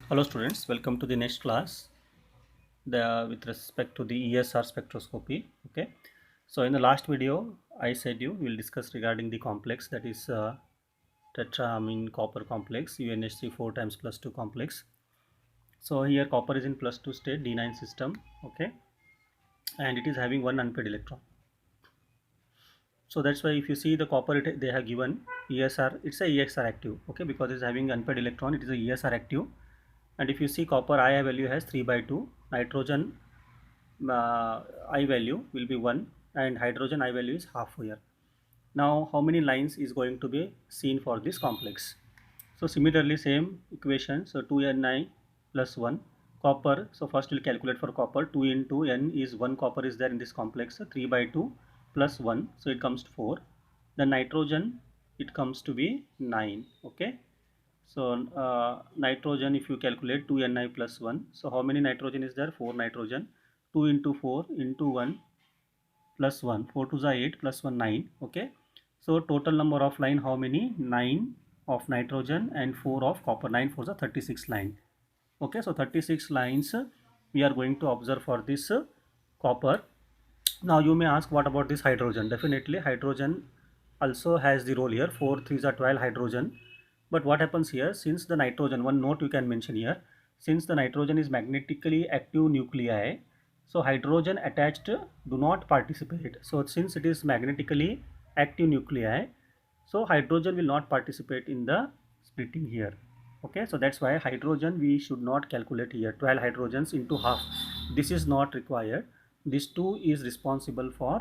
Hello students, welcome to the next class with respect to the ESR spectroscopy. Okay, so in the last video I said you will discuss regarding the complex, that is tetraamine copper complex UNH3 4 times plus 2 complex. So here copper is in plus 2 state D9 system. Okay, and it is having one unpaired electron. So that's why if you see the copper, they have given ESR, it's a EXR active. Okay, because it's having unpaired electron, it is a ESR active. And if you see copper I value has 3 by 2, nitrogen I value will be 1, and hydrogen I value is half here. Now how many lines is going to be seen for this complex? So similarly same equation, so 2Ni plus 1 copper. So first we'll calculate for copper. 2 into N is 1 copper is there in this complex, so 3 by 2 plus 1, so it comes to 4. The nitrogen, it comes to be 9. Okay, so nitrogen, if you calculate 2Ni plus 1, so how many nitrogen is there? 4 nitrogen. 2 into 4 into 1 plus 1, 4 to the 8 plus 1 9. Okay, so total number of line how many? 9 of nitrogen and 4 of copper. 9 for the 36 line. Okay, so 36 lines we are going to observe for this copper. Now you may ask, what about this hydrogen? Definitely hydrogen also has the role here. 4 3s are 12 hydrogen. But what happens here, since the nitrogen, one note you can mention here, since the nitrogen is magnetically active nuclei, so hydrogen attached do not participate. So since it is magnetically active nuclei, so hydrogen will not participate in the splitting here. Okay, so that's why hydrogen we should not calculate here. 12 hydrogens into half, this is not required. This 2 is responsible for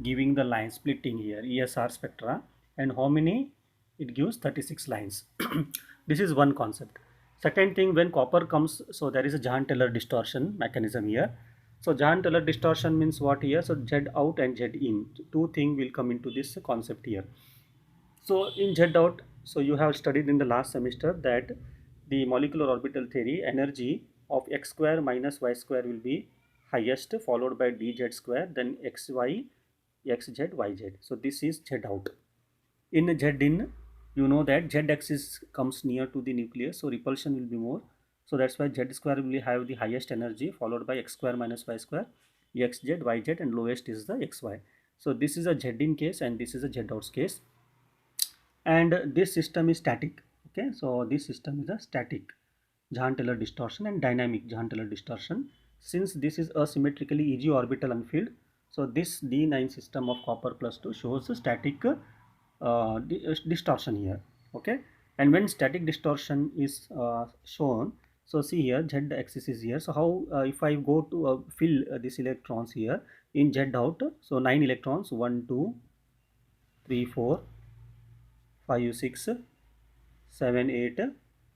giving the line splitting here, ESR spectra. And how many? It gives 36 lines. This is one concept. Second thing, when copper comes, so there is a Jahn-Teller distortion mechanism here. So Jahn-Teller distortion means what here? So Z out and Z in, two things will come into this concept here. So in Z out, so you have studied in the last semester that the molecular orbital theory, energy of x square minus y square will be highest, followed by dz square, then xy, xz, yz. So this is Z out. In Z in, you know that Z axis comes near to the nucleus, so repulsion will be more. So that's why Z square will have the highest energy, followed by x square minus y square, xz, yz, and lowest is the xy. So this is a Z in case and this is a Z out case. And this system is static. Okay, so this system is a static Jahn-Teller distortion and dynamic Jahn-Teller distortion. Since this is asymmetrically EG orbital unfilled, so this D9 system of copper plus 2 shows a static distortion here. Okay, and when static distortion is shown, so see here Z axis is here. So how if I go to fill these electrons here in Z out, so 9 electrons, 1 2 3 4 5 6 7 8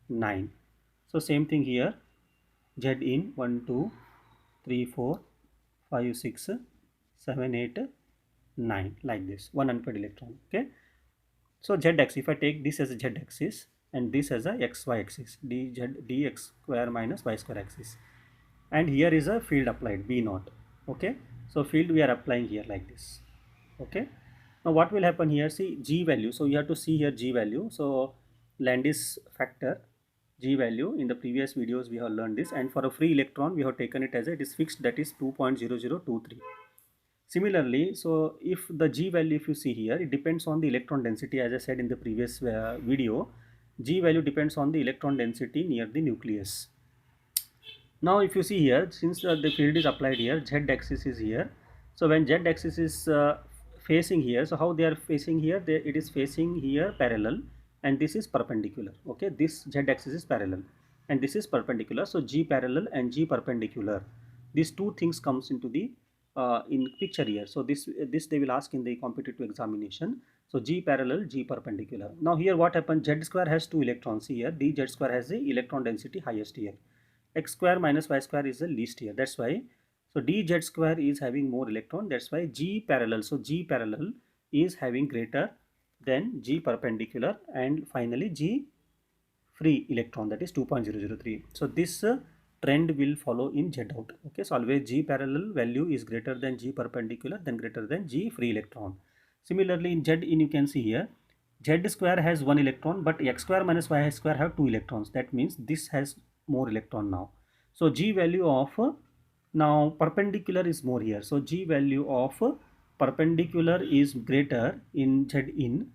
9. So same thing here, Z in 1 2 3 4 5 6 7 8 9, like this, one unpaired electron. Okay, so Z axis, if I take this as a Z axis and this as a xy axis, dx square minus y square axis, and here is a field applied B naught. Okay, so field we are applying here like this. Okay, now what will happen here, see G value, so you have to see here G value. So Landis factor G value, in the previous videos we have learned this, and for a free electron we have taken it as it is fixed, that is 2.0023. Similarly, so if the G value, if you see here, it depends on the electron density. As I said in the previous video, G value depends on the electron density near the nucleus. Now if you see here, since the field is applied here, Z axis is here. So when Z axis is facing here, so how they are facing here, it is facing here parallel, and this is perpendicular. Okay, this Z axis is parallel and this is perpendicular. So G parallel and G perpendicular, these two things comes into the in picture here. So this they will ask in the competitive examination. So G parallel, G perpendicular. Now here what happens, Z square has 2 electrons here, dz square has the electron density highest here, x square minus y square is the least here. That's why, so dz square is having more electron. That's why G parallel, so G parallel is having greater than G perpendicular, and finally G free electron, that is 2.003. So this trend will follow in Z out. Okay, so always G parallel value is greater than G perpendicular, then greater than G free electron. Similarly in Z in, you can see here Z square has 1 electron, but x square minus y square have 2 electrons. That means this has more electron now. So G value of now perpendicular is more here. So G value of perpendicular is greater in Z in,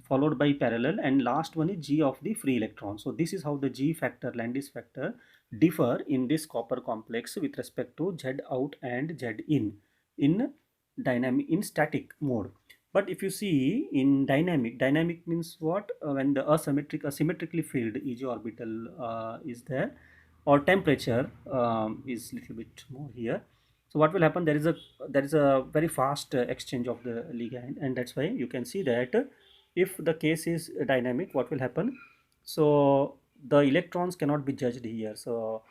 followed by parallel, and last one is G of the free electron. So this is how the G factor, Landis factor, differ in this copper complex with respect to Z out and Z in dynamic, in static mode. But if you see in dynamic means what? When the asymmetrically filled Eg orbital is there, or temperature is little bit more here. So what will happen? There is a very fast exchange of the ligand, and that's why you can see that if the case is dynamic, what will happen? So the electrons cannot be judged here. So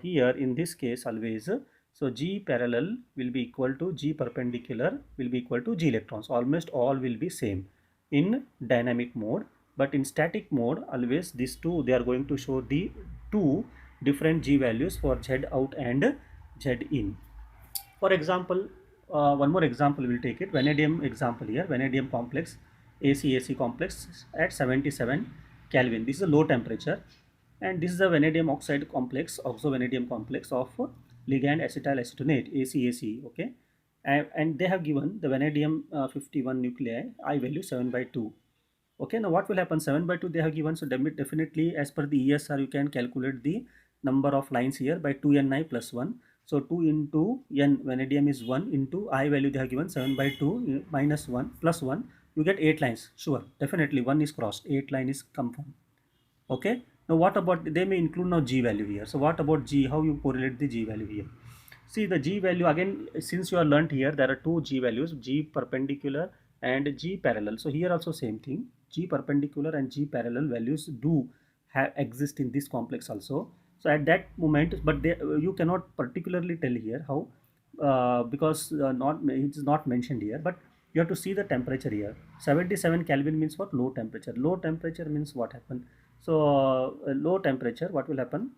here in this case always, so G parallel will be equal to G perpendicular will be equal to G electrons. Almost all will be same in dynamic mode, but in static mode always these two, they are going to show the two different G values for Z out and Z in. For example, one more example we'll take it, vanadium example here, vanadium complex, AC complex at 77 Kelvin. This is a low temperature, and this is a vanadium oxide complex, oxo-vanadium complex of ligand acetyl acetonate, ACAC, okay. And they have given the vanadium 51 nuclei, I value 7/2. Okay, now what will happen? 7/2 they have given, so definitely as per the ESR you can calculate the number of lines here by 2Ni plus 1. So 2 into N, vanadium is 1, into I value they have given 7/2 minus 1 plus 1, you get 8 lines. Sure, definitely 1 is crossed, 8 line is confirmed. Okay, now what about, they may include now G value here. So what about G, how you correlate the G value here? See the G value again, since you are learnt here, there are two G values, G perpendicular and G parallel. So here also same thing, G perpendicular and G parallel values do exist in this complex also. So at that moment, but they, you cannot particularly tell here how, because not, it is not mentioned here, but you have to see the temperature here. 77 Kelvin means what? Low temperature. Low temperature means what happen? So low temperature, what will happen?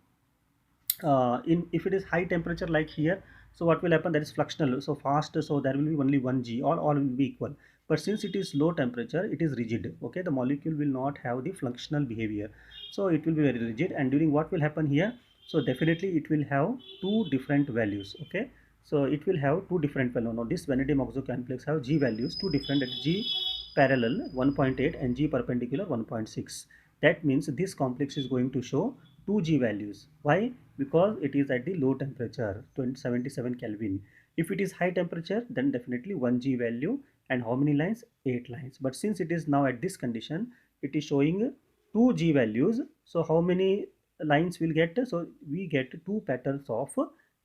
In, if it is high temperature like here, so what will happen? That is fluxional, so fast, so there will be only one G, all will be equal. But since it is low temperature, it is rigid. Okay, the molecule will not have the functional behavior, so it will be very rigid. And during, what will happen here? So definitely it will have two different values. Okay, so it will have two different values. Now this vanadium oxo complex have G values two different, that is G parallel 1.8 and G perpendicular 1.6. That means this complex is going to show two G values. Why? Because it is at the low temperature, 77 Kelvin. If it is high temperature, then definitely 1 G value, and how many lines? 8 lines. But since it is now at this condition, it is showing 2 G values. So how many lines will get? So we get two patterns of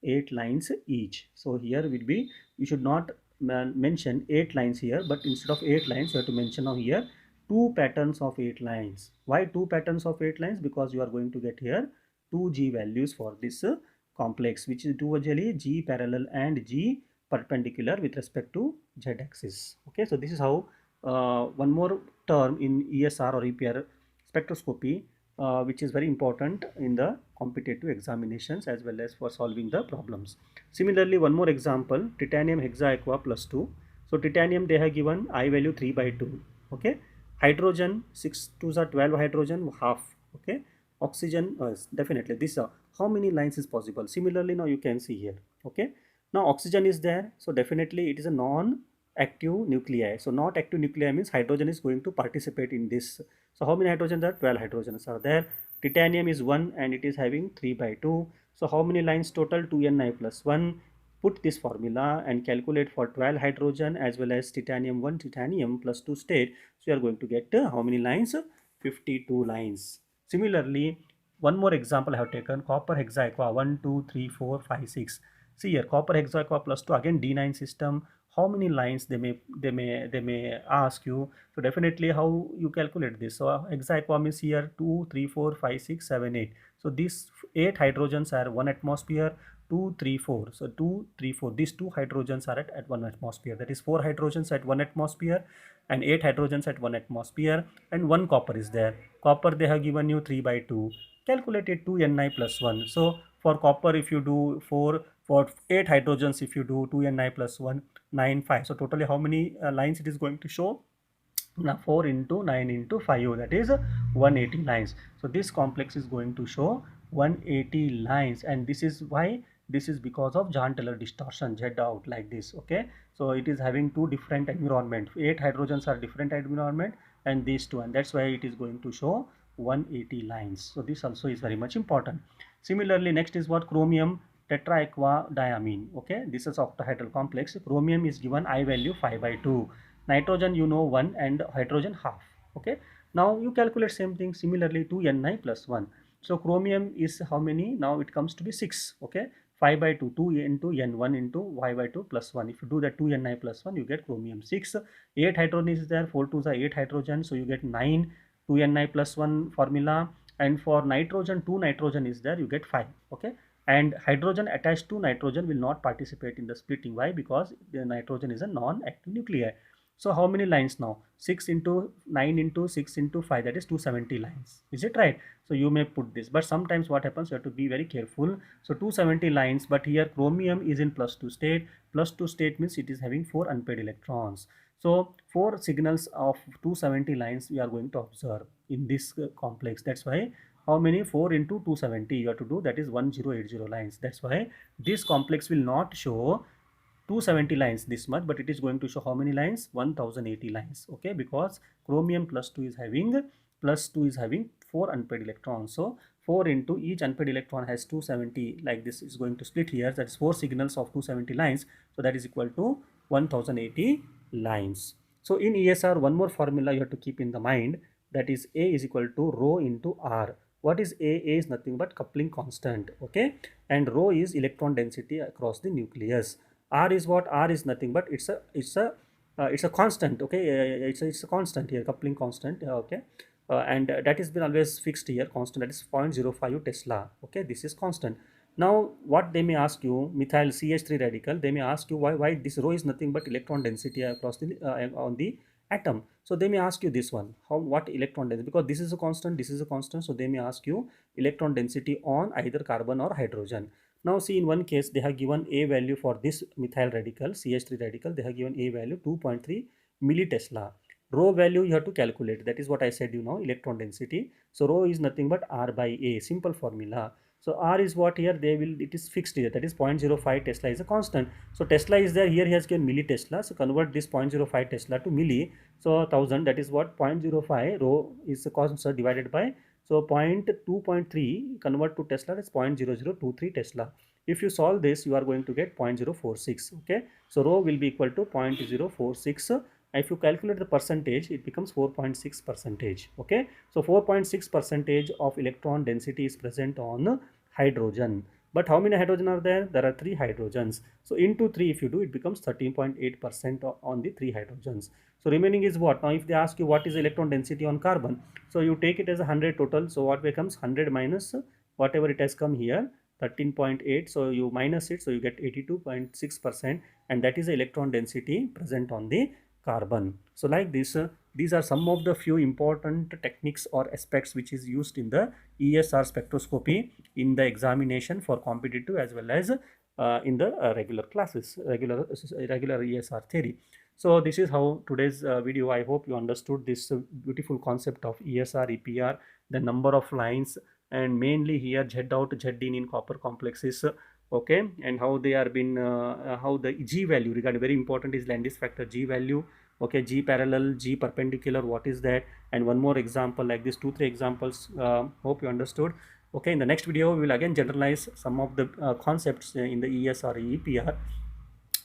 8 lines each. So here will be, you should not mention 8 lines here, but instead of 8 lines you have to mention now here two patterns of 8 lines. Why two patterns of 8 lines? Because you are going to get here two G values for this complex, which is dually G parallel and G perpendicular with respect to Z axis. Okay, so this is how one more term in ESR or EPR spectroscopy, which is very important in the competitive examinations as well as for solving the problems. Similarly, one more example, titanium hexaaqua plus 2. So titanium they have given I value 3/2. Okay, hydrogen 6 2s are 12, hydrogen half. Okay, oxygen definitely this, how many lines is possible? Similarly, now you can see here. Okay, now oxygen is there, so definitely it is a non-active nuclei. So not active nuclei means hydrogen is going to participate in this. So how many hydrogens are? 12 hydrogens are there. Titanium is 1 and it is having 3/2. So how many lines total? 2Ni plus 1. Put this formula and calculate for 12 hydrogen as well as titanium 1, titanium plus 2 state. So you are going to get how many lines? 52 lines. Similarly, one more example I have taken, copper hexaaqua 1 2 3 4 5 6. See here, copper hexaaqua plus 2, again D9 system. How many lines they may ask you. So definitely how you calculate this. So hexaaqua means here 2 3 4 5 6 7 8. So these 8 hydrogens are 1 atmosphere. 2 3 4, so 2 3 4, these 2 hydrogens are at 1 atmosphere, that is 4 hydrogens at 1 atmosphere and 8 hydrogens at 1 atmosphere, and 1 copper is there. Copper they have given you 3/2. Calculate it 2Ni plus 1. So for copper, if you do 4, for 8 hydrogens if you do 2Ni plus 1, 9 5. So totally how many lines it is going to show? Now 4 into 9 into 5, that is 180 lines. So this complex is going to show 180 lines, and this is why, this is because of Jahn-Teller distortion, Z out like this. Okay, so it is having two different environment, 8 hydrogens are different environment, and these two, and that's why it is going to show 180 lines. So this also is very much important. Similarly, next is what, chromium tetraequadiamine. Okay, this is octahedral complex. Chromium is given I value 5/2, nitrogen you know 1, and hydrogen half. Okay, now you calculate same thing similarly to Ni plus 1. So chromium is how many? Now it comes to be 6. Okay, 5/2, 2 into N1 into Y/2 plus 1. If you do that 2 Ni plus 1, you get chromium 6. 8 hydrogen is there, 4 2s are 8 hydrogen, so you get 9, 2 Ni plus 1 formula. And for nitrogen, 2 nitrogen is there, you get 5. Okay, and hydrogen attached to nitrogen will not participate in the splitting. Why? Because the nitrogen is a non-active nuclei. So how many lines now? 6 into 9 into 6 into 5, that is 270 lines. Is it right? So you may put this, but sometimes what happens, you have to be very careful. So 270 lines, but here chromium is in +2 state. +2 state means it is having 4 unpaired electrons. So 4 signals of 270 lines we are going to observe in this complex. That's why how many, 4 into 270 you have to do, that is 1080 lines. That's why this complex will not show 270 lines this much, but it is going to show how many lines, 1080 lines. Okay, because chromium +2 is having 4 unpaired electrons. So 4 into each unpaired electron has 270, like this is going to split here, that's 4 signals of 270 lines, so that is equal to 1080 lines. So in ESR, one more formula you have to keep in the mind, that is A is equal to rho into R. What is A? A is nothing but coupling constant. Okay, and rho is electron density across the nucleus. R is what? R is nothing but it's a constant. Okay, it's a constant here, coupling constant. Okay, and that has been always fixed here, constant, that is 0.05 Tesla. Okay, this is constant. Now what they may ask you, methyl CH3 radical, they may ask you why this rho is nothing but electron density across the on the atom. So they may ask you this one, what electron density, because this is a constant, this is a constant, so they may ask you electron density on either carbon or hydrogen. Now see, in one case they have given A value for this methyl radical, CH3 radical, they have given A value 2.3 millitesla. Rho value you have to calculate, that is what I said, you know, electron density. So rho is nothing but R by A, simple formula. So R is what here, it is fixed here, that is 0.05 Tesla is a constant. So Tesla is there, here he has given millitesla, so convert this 0.05 Tesla to milli. So 1000, that is what, 0.05 rho is a constant divided by, so 2.3 convert to Tesla, that's 0.0023 Tesla. If you solve this, you are going to get 0.046. Okay, so rho will be equal to 0.046. If you calculate the percentage, it becomes 4.6 percentage. Okay, so 4.6 percentage of electron density is present on hydrogen. But how many hydrogen are there? There are 3 hydrogens. So into 3, if you do, it becomes 13.8% on the 3 hydrogens. So remaining is what? Now if they ask you what is electron density on carbon, so you take it as 100 total. So what becomes 100 minus whatever it has come here, 13.8. So you minus it, so you get 82.6%, and that is the electron density present on the carbon. So like this, these are some of the few important techniques or aspects which is used in the ESR spectroscopy in the examination for competitive as well as in the regular classes, regular ESR theory. So this is how today's video. I hope you understood this beautiful concept of ESR, EPR, the number of lines, and mainly here Z out, Z in copper complexes. Okay, and how they are been how the G value regarding, very important is Landis factor, G value. Okay, G parallel, G perpendicular, what is that? And one more example like this, 2-3 examples. Hope you understood. Okay, in the next video we will again generalize some of the concepts in the ESR, EPR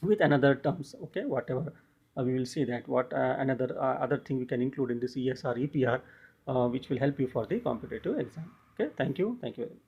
with another terms. Okay, whatever we will see that what another other thing we can include in this ESR, EPR, which will help you for the competitive exam. Okay, thank you very much.